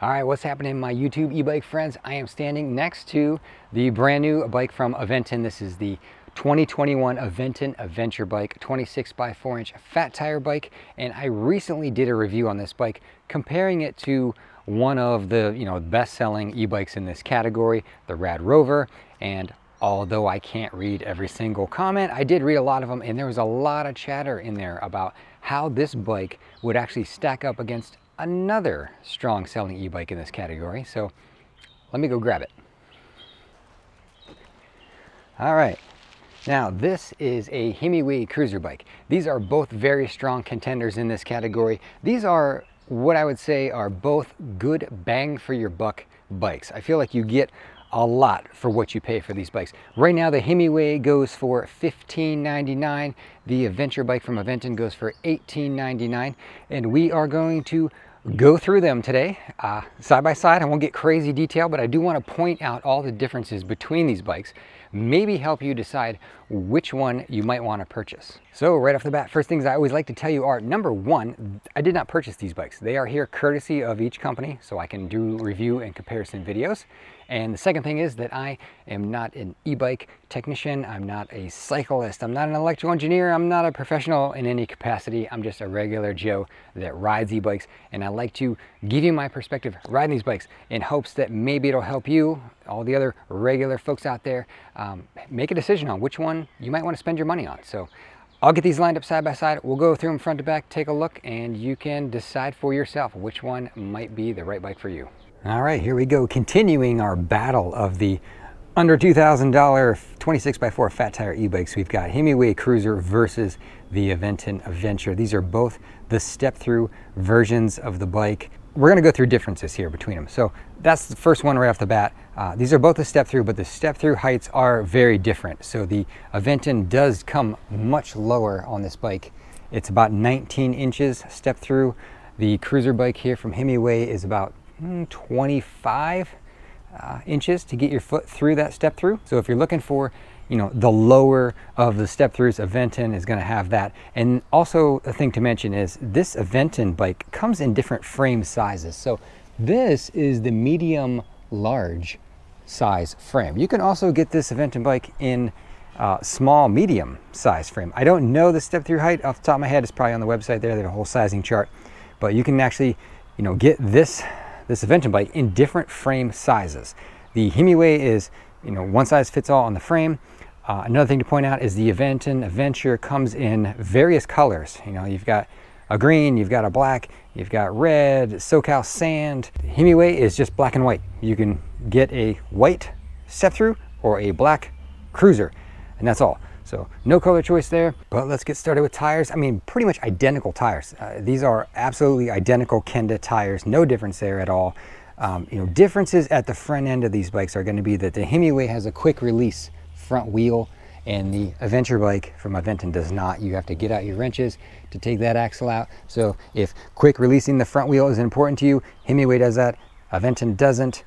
All right, what's happening, my YouTube e-bike friends? I am standing next to the brand new bike from Aventon. This is the 2021 Aventon Aventure bike, 26 by 4-inch fat tire bike. And I recently did a review on this bike, comparing it to one of the best-selling e-bikes in this category, the Rad Rover. And although I can't read every single comment, I did read a lot of them, and there was a lot of chatter in there about how this bike would actually stack up against another strong selling e-bike in this category. So let me go grab it. All right, now this is a Himiway Cruiser bike. These are both very strong contenders in this category. These are what I would say are both good bang for your buck bikes. I feel like you get a lot for what you pay for these bikes. Right now the Himiway goes for $15.99. The Adventure bike from Aventon goes for $18.99, and we are going to go through them today side by side. I won't get crazy detail, but I do want to point out all the differences between these bikes, maybe help you decide which one you might want to purchase. So right off the bat, first things I always like to tell you are, number one, I did not purchase these bikes. They are here courtesy of each company, so I can do review and comparison videos. And the second thing is that I am not an e-bike technician. I'm not a cyclist. I'm not an electrical engineer. I'm not a professional in any capacity. I'm just a regular Joe that rides e-bikes. And I like to give you my perspective riding these bikes in hopes that maybe it'll help you, all the other regular folks out there, make a decision on which one you might want to spend your money on. So I'll get these lined up side by side. We'll go through them front to back, take a look, and you can decide for yourself which one might be the right bike for you. All right, here we go, continuing our battle of the under $2,000 26 by 4 fat tire e-bikes. We've got Himiway Cruiser versus the Aventon Aventure. These are both the step-through versions of the bike. We're gonna go through differences here between them. So that's the first one right off the bat. These are both a step-through, but the step-through heights are very different. So the Aventon does come much lower on this bike. It's about 19 inches step-through. The Cruiser bike here from Himiway is about 25 inches to get your foot through that step through. So if you're looking for, the lower of the step throughs, Aventon is going to have that. And also a thing to mention is this Aventon bike comes in different frame sizes. So this is the medium large size frame. You can also get this Aventon bike in small medium size frame. I don't know the step through height off the top of my head. It's probably on the website there. They have a whole sizing chart, but you can actually get this Aventon bike in different frame sizes. The Himiway is, one size fits all on the frame. Another thing to point out is the Aventon Aventure comes in various colors. You've got a green, you've got a black, you've got red, SoCal sand. Himiway is just black and white. You can get a white step through or a black Cruiser, and that's all. So no color choice there, but let's get started with tires. I mean, pretty much identical tires. These are absolutely identical Kenda tires, no difference there at all. Differences at the front end of these bikes are going to be that the Himiway has a quick release front wheel, and the Adventure bike from Aventon does not. You have to get out your wrenches to take that axle out. So if quick releasing the front wheel is important to you, Himiway does that. Aventon doesn't.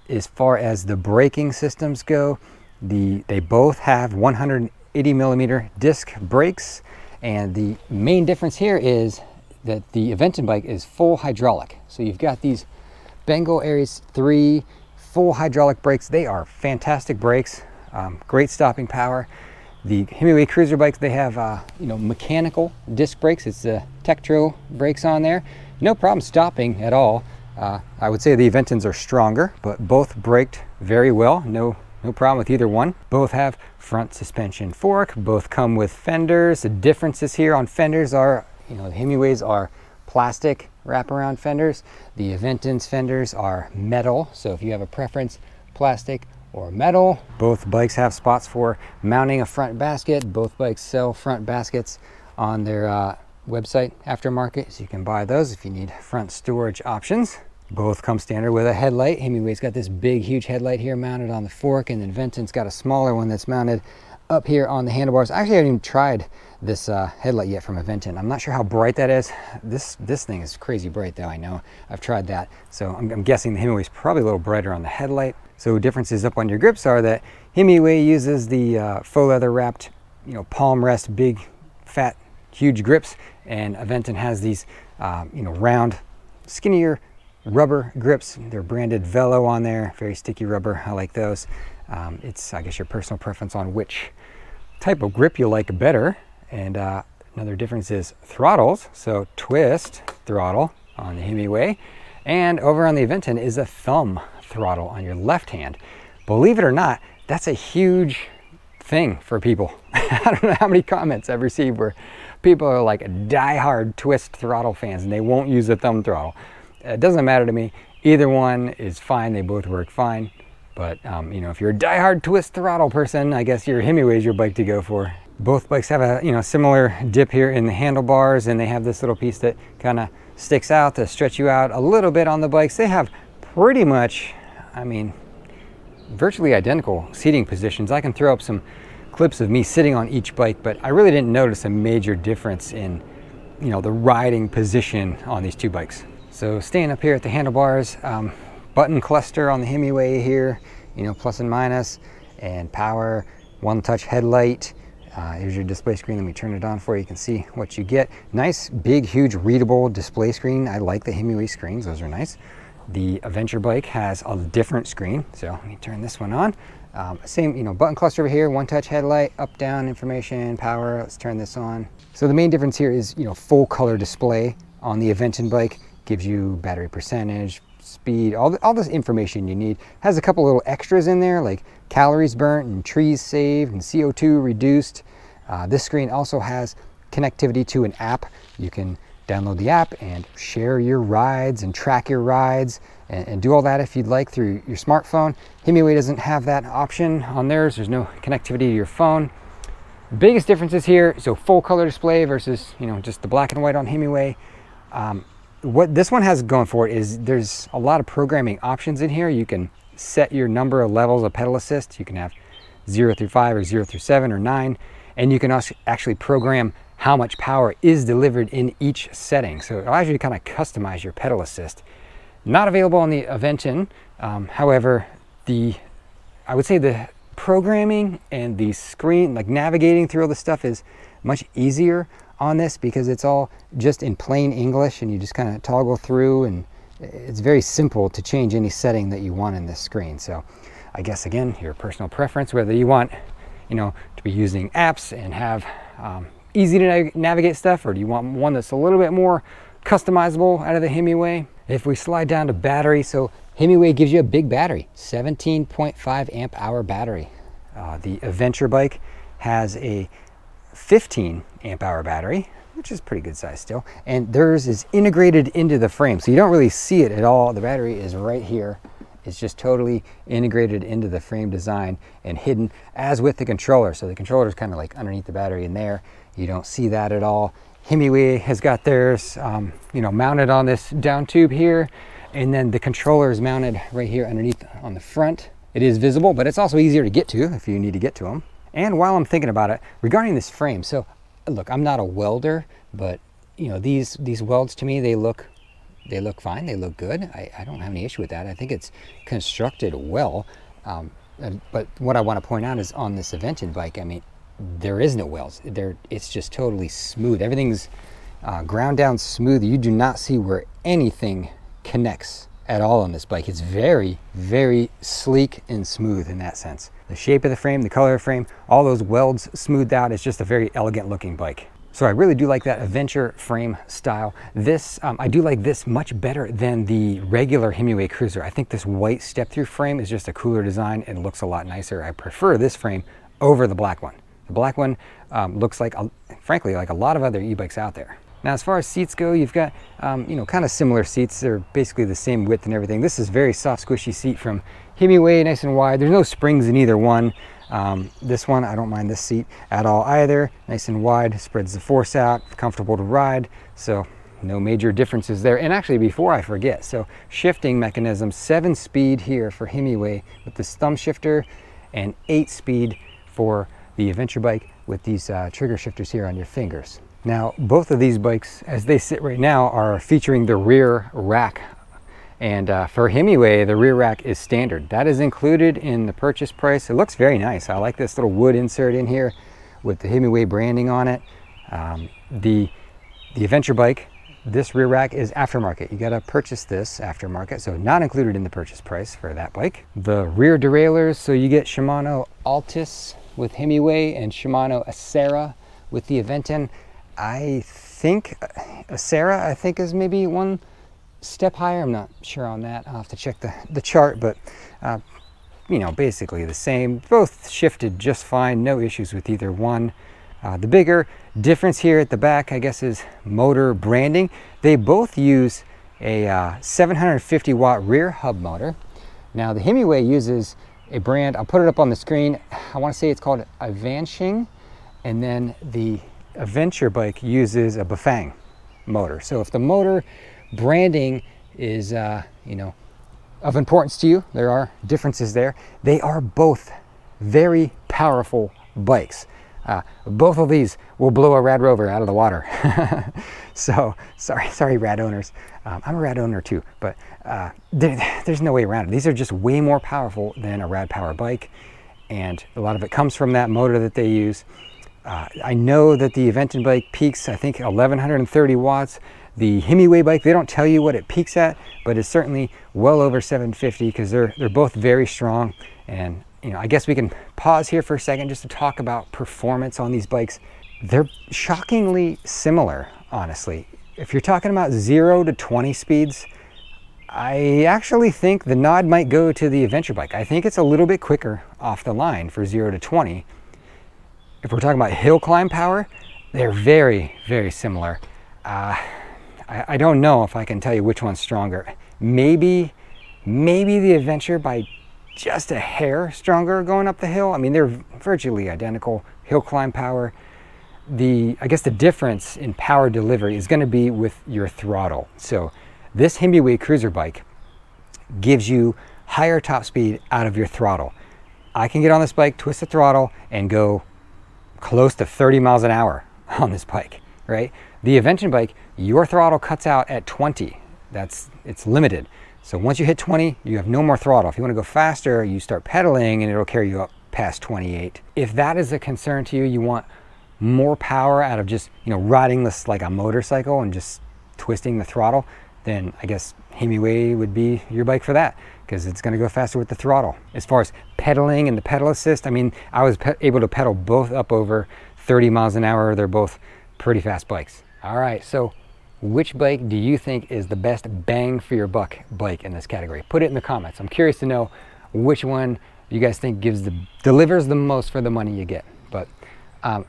As far as the braking systems go, they both have 180 millimeter disc brakes, and the main difference here is that the Aventon bike is full hydraulic. So you've got these Bengal Aries 3 full hydraulic brakes. They are fantastic brakes, great stopping power. The Himiway Cruiser bikes, they have mechanical disc brakes. It's the Tektro brakes on there. No problem stopping at all. I would say the Aventons are stronger, but both braked very well. No problem with either one. Both have front suspension fork. Both come with fenders. The differences here on fenders are, the Himiways are plastic wraparound fenders. The Aventon's fenders are metal. So if you have a preference, plastic or metal. Both bikes have spots for mounting a front basket. Both bikes sell front baskets on their website aftermarket, so you can buy those if you need front storage options. Both come standard with a headlight. Himiway's got this big, huge headlight here mounted on the fork, and then Aventon's got a smaller one that's mounted up here on the handlebars. Actually, I haven't even tried this headlight yet from Aventon. I'm not sure how bright that is. This thing is crazy bright though, I know. I've tried that. So I'm guessing the Himiway's probably a little brighter on the headlight. So differences up on your grips are that Himiway uses the faux leather wrapped, palm rest, big, fat, huge grips, and Aventon has these, round, skinnier rubber grips. They're branded Velo on there, very sticky rubber. I like those. It's, I guess, your personal preference on which type of grip you like better. And another difference is throttles. So twist throttle on the Himiway, and over on the Aventon is a thumb throttle on your left hand. Believe it or not, that's a huge thing for people. I don't know how many comments I've received where people are like die-hard twist throttle fans and they won't use a thumb throttle. It doesn't matter to me. Either one is fine. They both work fine. But you know, if you're a die-hard twist throttle person, I guess your Himiway is your bike to go for. Both bikes have a similar dip here in the handlebars, and they have this little piece that kind of sticks out to stretch you out a little bit on the bikes. They have pretty much, I mean, virtually identical seating positions. I can throw up some clips of me sitting on each bike, but I really didn't notice a major difference in, you know, the riding position on these two bikes. So staying up here at the handlebars, button cluster on the Himiway here, you know, plus and minus, and power, one touch headlight. Here's your display screen. Let me turn it on for you. You can see what you get. Nice, big, huge, readable display screen. I like the Himiway screens. Those are nice. The Aventure bike has a different screen. So let me turn this one on. Same, you know, button cluster over here, one touch headlight, up, down, information, power. Let's turn this on. So the main difference here is, you know, full color display on the Aventon bike. Gives you battery percentage, speed, all this information you need. Has a couple little extras in there like calories burnt and trees saved and CO2 reduced. This screen also has connectivity to an app. You can download the app and share your rides and track your rides and do all that if you'd like through your smartphone. Himiway doesn't have that option on theirs. There's no connectivity to your phone. Biggest differences here, so full color display versus, you know, just the black and white on Himiway. What this one has going for it is there's a lot of programming options in here. You can set your number of levels of pedal assist. You can have 0 through 5 or 0 through 7 or 9, and you can also actually program how much power is delivered in each setting. So it allows you to kind of customize your pedal assist. Not available on the Aventon. However, I would say the programming and the screen, like navigating through all this stuff, is much easier on this because it's all just in plain English and you just kind of toggle through, and it's very simple to change any setting that you want in this screen. So I guess, again, your personal preference, whether you want, you know, to be using apps and have easy to navigate stuff, or do you want one that's a little bit more customizable out of the Himiway. If we slide down to battery, so Himiway gives you a big battery, 17.5 amp hour battery. The Aventure bike has a 15 amp hour battery, which is pretty good size still, and theirs is integrated into the frame, so you don't really see it at all. The battery is right here. It's just totally integrated into the frame design and hidden, as with the controller. So the controller is kind of like underneath the battery in there. You don't see that at all. Himiway has got theirs, you know, mounted on this down tube here, and then the controller is mounted right here underneath on the front. It is visible, but it's also easier to get to if you need to get to them. And while I'm thinking about it, regarding this frame, so look, I'm not a welder, but you know, these welds to me, they look fine, they look good. I don't have any issue with that. I think it's constructed well. But what I want to point out is on this Aventon bike, I mean, there is no welds. It's just totally smooth. Everything's ground down smooth. You do not see where anything connects at all on this bike. It's very, very sleek and smooth in that sense. The shape of the frame, the color of the frame, all those welds smoothed out. It's just a very elegant looking bike. So I really do like that Aventure frame style. This, I do like this much better than the regular Himiway Cruiser. I think this white step-through frame is just a cooler design and looks a lot nicer. I prefer this frame over the black one. The black one looks like, frankly, like a lot of other e-bikes out there. Now, as far as seats go, you've got, you know, kind of similar seats. They're basically the same width and everything. This is very soft, squishy seat from Himiway, nice and wide. There's no springs in either one. This one, I don't mind this seat at all either. Nice and wide, spreads the force out, comfortable to ride. So no major differences there. And actually, before I forget, so shifting mechanism, 7-speed here for Himiway with this thumb shifter, and 8-speed for the Aventure bike with these trigger shifters here on your fingers. Now, both of these bikes, as they sit right now, are featuring the rear rack. And for Himiway, the rear rack is standard. That is included in the purchase price. It looks very nice. I like this little wood insert in here with the Himiway branding on it. The Aventure bike this rear rack is aftermarket. You gotta purchase this aftermarket, so not included in the purchase price for that bike. The rear derailleurs, so you get Shimano Altis with Himiway and Shimano Acera with the Aventon. I think Acera, I think, is maybe one step higher. I'm not sure on that. I'll have to check the chart, but you know, basically the same. Both shifted just fine, no issues with either one. The bigger difference here at the back, I guess, is motor branding. They both use a 750 watt rear hub motor. Now the Himiway uses a brand, I'll put it up on the screen. I want to say it's called Aventon, and then the Aventure bike uses a Bafang motor. So if the motor branding is you know, of importance to you, there are differences there. They are both very powerful bikes. Both of these will blow a Rad Rover out of the water. So sorry Rad owners. I'm a Rad owner too, but there's no way around it. These are just way more powerful than a Rad Power bike, and a lot of it comes from that motor that they use. I know that the Aventon bike peaks, I think, 1130 watts. The Himiway bike, they don't tell you what it peaks at, but it's certainly well over 750 because they're both very strong. And you know, I guess we can pause here for a second just to talk about performance on these bikes. They're shockingly similar, honestly. If you're talking about 0 to 20 speeds, I actually think the nod might go to the Adventure bike. I think it's a little bit quicker off the line for 0 to 20. If we're talking about hill climb power, they're very, very similar. I don't know if I can tell you which one's stronger. Maybe the Adventure by just a hair stronger going up the hill. I mean, they're virtually identical hill climb power. I guess the difference in power delivery is going to be with your throttle. So this Himiway Cruiser bike gives you higher top speed out of your throttle. I can get on this bike, twist the throttle, and go close to 30 miles an hour on this bike, right? The Aventon bike, your throttle cuts out at 20. It's limited. So once you hit 20, you have no more throttle. If you want to go faster, you start pedaling and it'll carry you up past 28. If that is a concern to you, you want more power out of just, you know, riding this like a motorcycle and just twisting the throttle, then I guess Himiway would be your bike for that, because it's going to go faster with the throttle. As far as pedaling and the pedal assist, I mean, I was able to pedal both up over 30 miles an hour. They're both pretty fast bikes. All right, so which bike do you think is the best bang for your buck bike in this category? Put it in the comments. I'm curious to know which one you guys think delivers the most for the money you get. But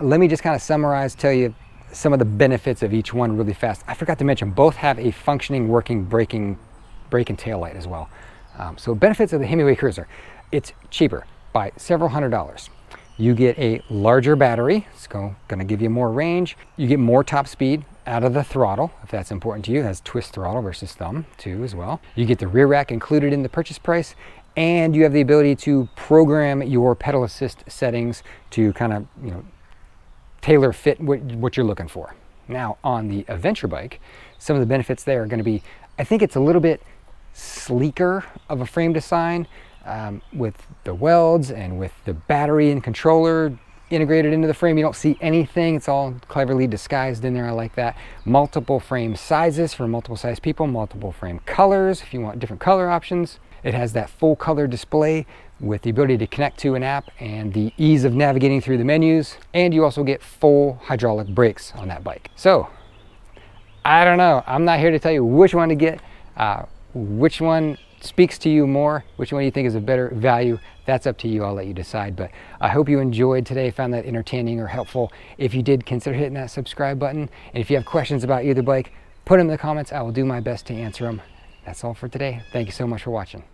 let me just kind of summarize, tell you some of the benefits of each one really fast. I forgot to mention, both have a functioning, working brake and tail light as well. So benefits of the Himiway Cruiser: it's cheaper by several $100s. You get a larger battery, it's going to give you more range. You get more top speed out of the throttle, if that's important to you. It has twist throttle versus thumb too as well. You get the rear rack included in the purchase price, and you have the ability to program your pedal assist settings to kind of, you know, tailor fit what you're looking for. Now on the Adventure bike, some of the benefits there are going to be, I think it's a little bit sleeker of a frame design, with the welds and with the battery and controller integrated into the frame. You don't see anything, it's all cleverly disguised in there. I like that. Multiple frame sizes for multiple size people, multiple frame colors if you want different color options. It has that full color display with the ability to connect to an app and the ease of navigating through the menus, and you also get full hydraulic brakes on that bike. So I don't know, I'm not here to tell you which one to get, which one speaks to you more, which one you think is a better value. That's up to you. I'll let you decide. But I hope you enjoyed today, found that entertaining or helpful. If you did, consider hitting that subscribe button. And if you have questions about either bike, put them in the comments. I will do my best to answer them. That's all for today. Thank you so much for watching.